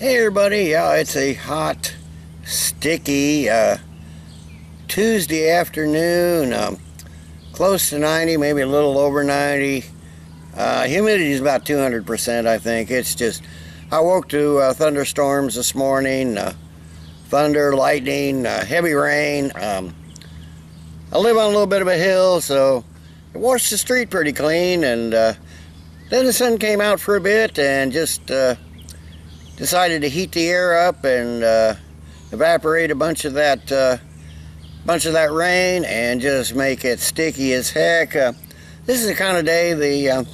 Hey everybody, yeah, it's a hot, sticky Tuesday afternoon, close to 90, maybe a little over 90. Humidity is about 200%, I think. It's just, I woke to thunderstorms this morning, thunder, lightning, heavy rain. I live on a little bit of a hill, so it washed the street pretty clean, and then the sun came out for a bit and just decided to heat the air up and evaporate a bunch of that rain and just make it sticky as heck. This is the kind of day the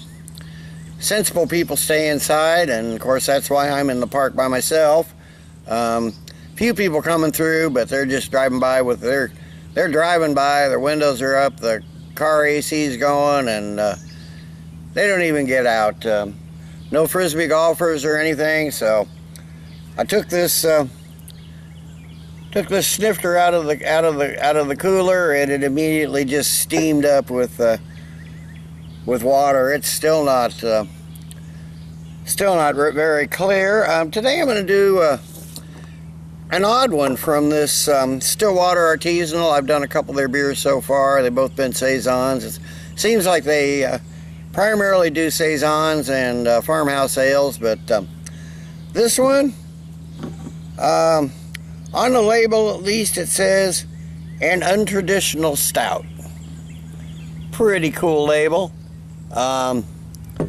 sensible people stay inside, and of course that's why I'm in the park by myself. Few people coming through, but they're just driving by with they're driving by, their windows are up, the car AC's going, and they don't even get out. No frisbee golfers or anything, so I took this snifter out of the cooler, and it immediately just steamed up with water. It's still not very clear. Today I'm going to do an odd one from this Stillwater Artisanal. I've done a couple of their beers so far. They've both been saisons. It seems like they primarily do saisons and farmhouse ales, but this one, on the label at least, it says an untraditional stout. Pretty cool label. On the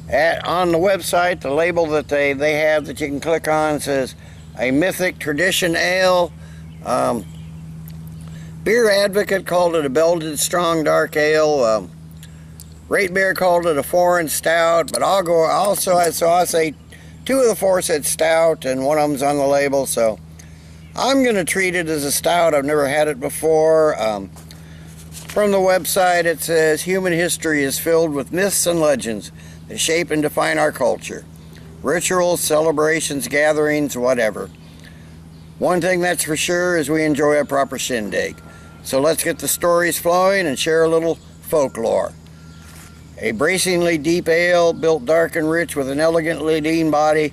website, the label that they have that you can click on says a Mythic Tradition Ale. Beer Advocate called it a Belgian strong dark ale. Rate Beer called it a foreign stout, but I'll say two of the four said stout, and one of them's on the label, so I'm going to treat it as a stout. I've never had it before. From the website, it says human history is filled with myths and legends that shape and define our culture. Rituals, celebrations, gatherings, whatever. One thing that's for sure is we enjoy a proper shindig. So let's get the stories flowing and share a little folklore. A bracingly deep ale, built dark and rich with an elegantly lean body,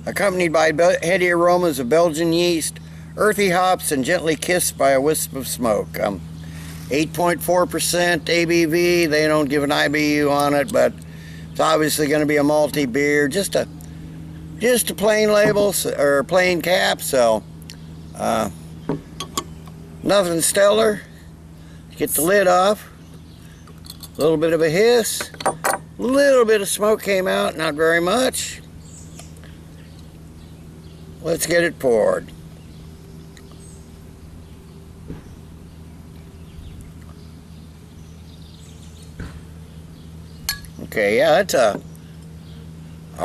accompanied by heady aromas of Belgian yeast, earthy hops, and gently kissed by a wisp of smoke. 8.4% ABV. They don't give an IBU on it, but it's obviously going to be a malty beer. Just a plain label or plain cap. So nothing stellar. Get the lid off. A little bit of a hiss, a little bit of smoke came out, not very much. Let's get it poured. Okay, yeah, it's a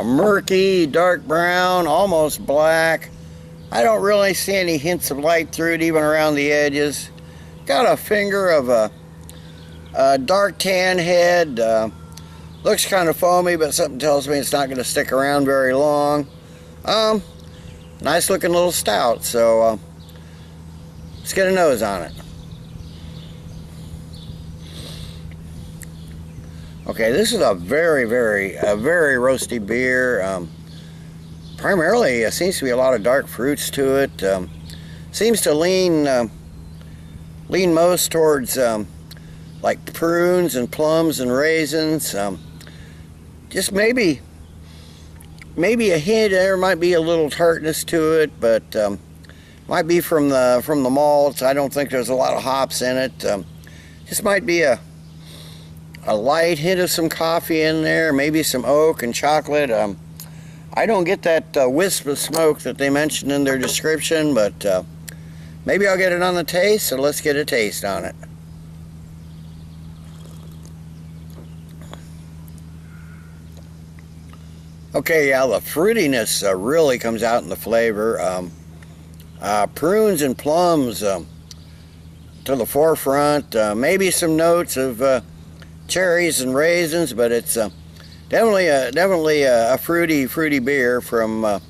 murky, dark brown, almost black. I don't really see any hints of light through it, even around the edges. Got a finger of a dark tan head. Looks kind of foamy, but something tells me it's not going to stick around very long. Nice looking little stout, so let's get a nose on it. Okay, this is a very roasty beer. Primarily, seems to be a lot of dark fruits to it. Seems to lean most towards like prunes and plums and raisins. Just maybe a hint. There might be a little tartness to it, but might be from the malts. I don't think there's a lot of hops in it. Just might be a light hint of some coffee in there, maybe some oak and chocolate. I don't get that wisp of smoke that they mentioned in their description, but maybe I'll get it on the taste, so let's get a taste on it. Okay, yeah, the fruitiness really comes out in the flavor. Prunes and plums to the forefront. Maybe some notes of cherries and raisins, but it's definitely a fruity beer from.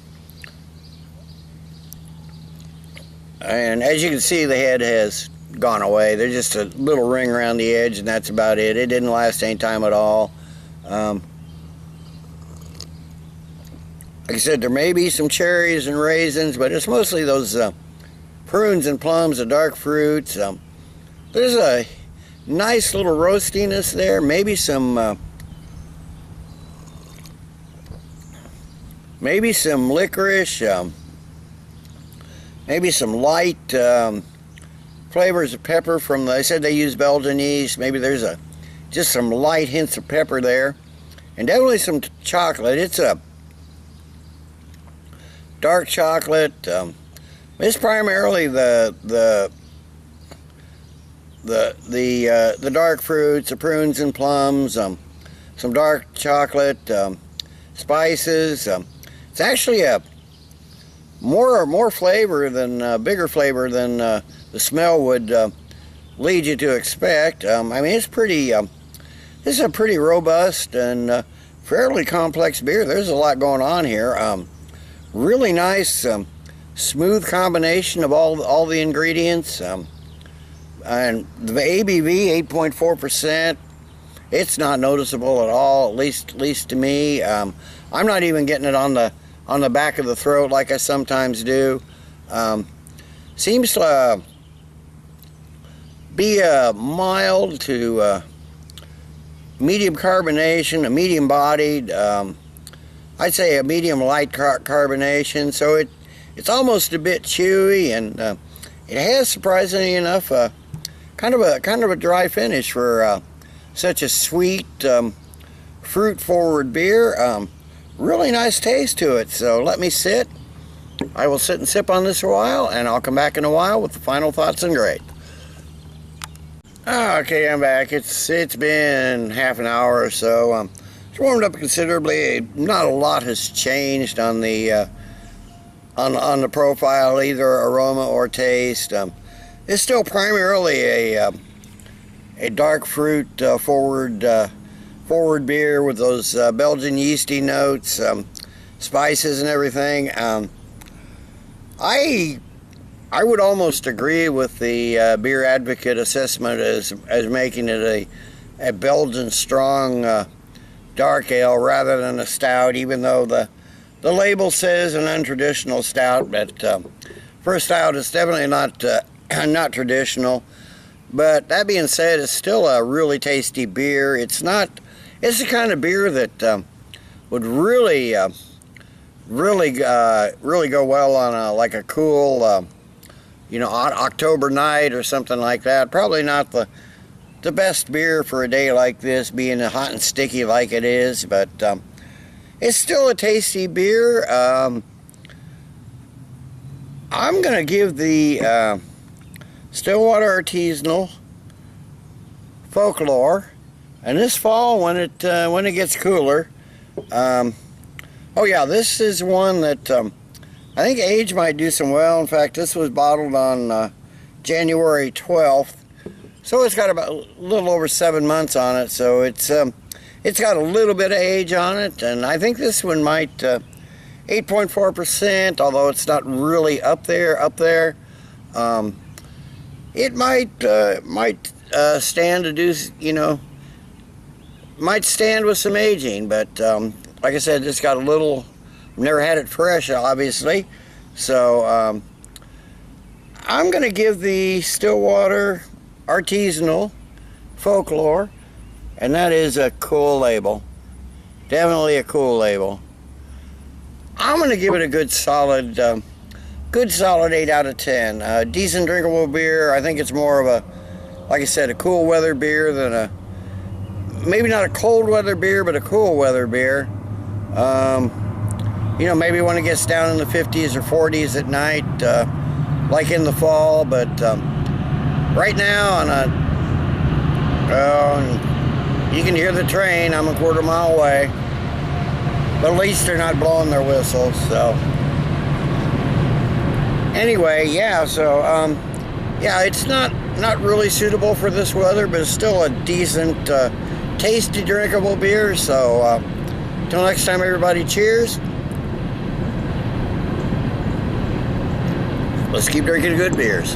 And as you can see, the head has gone away. There's just a little ring around the edge, and that's about it. It didn't last any time at all. Like I said, there may be some cherries and raisins, but it's mostly those prunes and plums, the dark fruits. There's a nice little roastiness there. Maybe some licorice. Maybe some light flavors of pepper from they said they use Belgian yeast. Maybe there's just some light hints of pepper there, and definitely some chocolate. It's a dark chocolate. It's primarily the dark fruits, the prunes and plums, some dark chocolate, spices. It's actually a more flavor than bigger flavor than the smell would lead you to expect. I mean, it's pretty. This is a pretty robust and fairly complex beer. There's a lot going on here. Really nice, smooth combination of all the ingredients. And the ABV, 8.4%. It's not noticeable at all, at least to me. I'm not even getting it on the back of the throat like I sometimes do. Seems to be a mild to medium carbonation, a medium bodied. I'd say a medium light carbonation. So it's almost a bit chewy, and it has, surprisingly enough, kind of a dry finish for such a sweet, fruit-forward beer. Really nice taste to it. So let me sit. I will sit and sip on this a while, and I'll come back in a while with the final thoughts and grade. Okay, I'm back. It's been half an hour or so. It's warmed up considerably. Not a lot has changed on the profile, either aroma or taste. It's still primarily a dark fruit forward beer with those Belgian yeasty notes, spices and everything. I would almost agree with the beer advocate assessment as making it a Belgian strong dark ale rather than a stout, even though the label says an untraditional stout. But for a stout, it's definitely not traditional. But that being said, it's still a really tasty beer. It's the kind of beer that would really go well on like a cool October night or something like that. Probably not the best beer for a day like this, being hot and sticky like it is, but it's still a tasty beer. I'm gonna give the Stillwater Artisanal Folklore, and this fall when it gets cooler. Oh yeah, this is one that I think age might do some well. In fact, this was bottled on January 12th, so it's got about a little over 7 months on it. So it's got a little bit of age on it, and I think this one might 8.4%, although it's not really up there. It might stand to do, might stand with some aging, but like I said, it's got a little. Never had it fresh, obviously, so I'm going to give the Stillwater Artisanal Folklore, and that is a cool label. Definitely a cool label. I'm going to give it a good solid 8 out of 10. Decent drinkable beer. I think it's more of a, like I said, a cool weather beer than maybe not a cold weather beer, but a cool weather beer. Maybe when it gets down in the 50s or 40s at night, like in the fall, but right now you can hear the train. I'm a quarter mile away, but at least they're not blowing their whistles. So anyway, yeah, so yeah, it's not really suitable for this weather, but it's still a decent, tasty, drinkable beer. So until next time, everybody, cheers. Let's keep drinking good beers.